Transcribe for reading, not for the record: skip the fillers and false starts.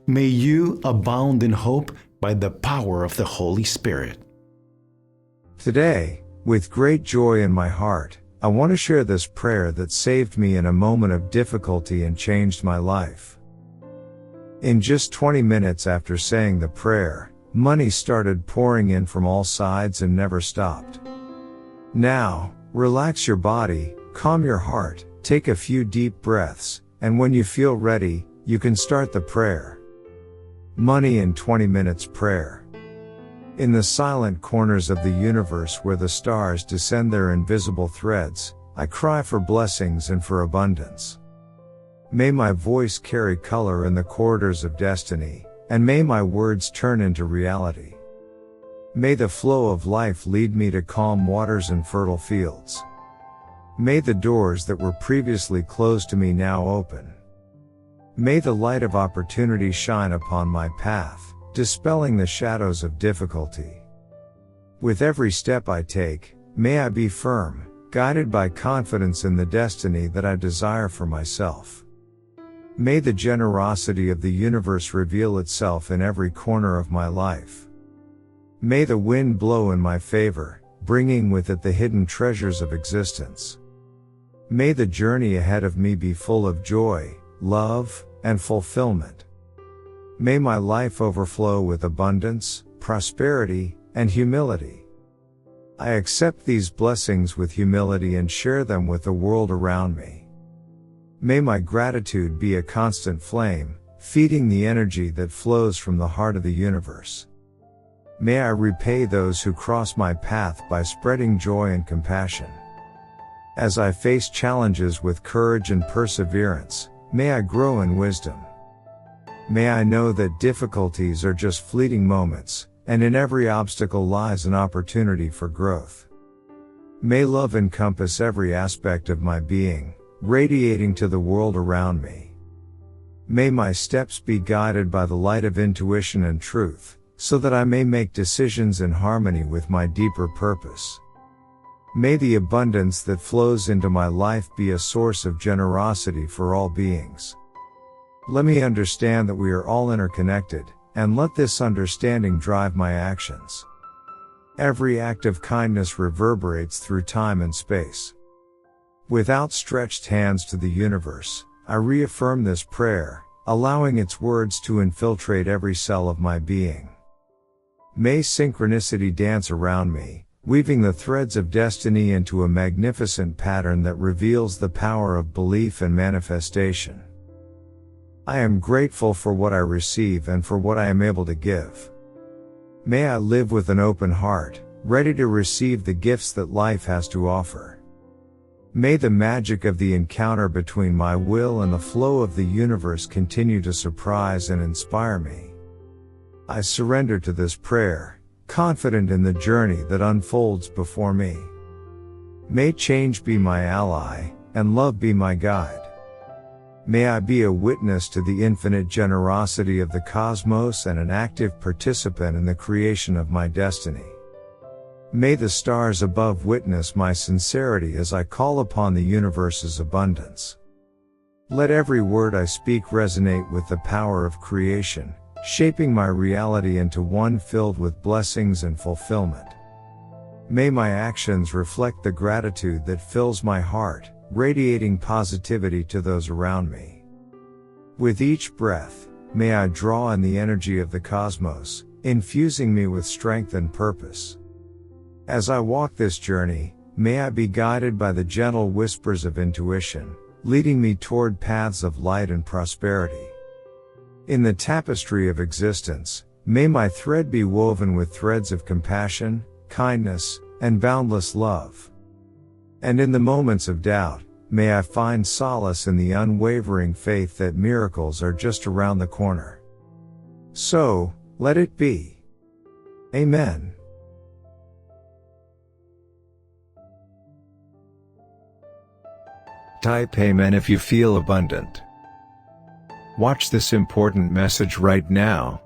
May you abound in hope by the power of the Holy Spirit. Today, with great joy in my heart, I want to share this prayer that saved me in a moment of difficulty and changed my life. In just 20 minutes after saying the prayer, money started pouring in from all sides and never stopped. Now, relax your body, calm your heart, take a few deep breaths, and when you feel ready, you can start the prayer. Money in 20 minutes prayer. In the silent corners of the universe where the stars descend their invisible threads, I cry for blessings and for abundance. May my voice carry color in the corridors of destiny, and may my words turn into reality. May the flow of life lead me to calm waters and fertile fields. May the doors that were previously closed to me now open. May the light of opportunity shine upon my path, dispelling the shadows of difficulty. With every step I take, may I be firm, guided by confidence in the destiny that I desire for myself. May the generosity of the universe reveal itself in every corner of my life. May the wind blow in my favor, bringing with it the hidden treasures of existence. May the journey ahead of me be full of joy, love, and fulfillment. May my life overflow with abundance, prosperity, and humility. I accept these blessings with humility and share them with the world around me. May my gratitude be a constant flame, feeding the energy that flows from the heart of the universe. May I repay those who cross my path by spreading joy and compassion. As I face challenges with courage and perseverance, may I grow in wisdom. May I know that difficulties are just fleeting moments, and in every obstacle lies an opportunity for growth. May love encompass every aspect of my being, radiating to the world around me. May my steps be guided by the light of intuition and truth, so that I may make decisions in harmony with my deeper purpose. May the abundance that flows into my life be a source of generosity for all beings. Let me understand that we are all interconnected, and let this understanding drive my actions. Every act of kindness reverberates through time and space. With outstretched hands to the universe, I reaffirm this prayer, allowing its words to infiltrate every cell of my being. May synchronicity dance around me, weaving the threads of destiny into a magnificent pattern that reveals the power of belief and manifestation. I am grateful for what I receive and for what I am able to give. May I live with an open heart, ready to receive the gifts that life has to offer. May the magic of the encounter between my will and the flow of the universe continue to surprise and inspire me. I surrender to this prayer, confident in the journey that unfolds before me. May change be my ally, and love be my guide. May I be a witness to the infinite generosity of the cosmos and an active participant in the creation of my destiny. May the stars above witness my sincerity as I call upon the universe's abundance. Let every word I speak resonate with the power of creation, shaping my reality into one filled with blessings and fulfillment. May my actions reflect the gratitude that fills my heart, radiating positivity to those around me. With each breath, may I draw in the energy of the cosmos, infusing me with strength and purpose. As I walk this journey, may I be guided by the gentle whispers of intuition, leading me toward paths of light and prosperity. In the tapestry of existence, may my thread be woven with threads of compassion, kindness, and boundless love. And in the moments of doubt, may I find solace in the unwavering faith that miracles are just around the corner. So, let it be. Amen. Type Amen if you feel abundant. Watch this important message right now.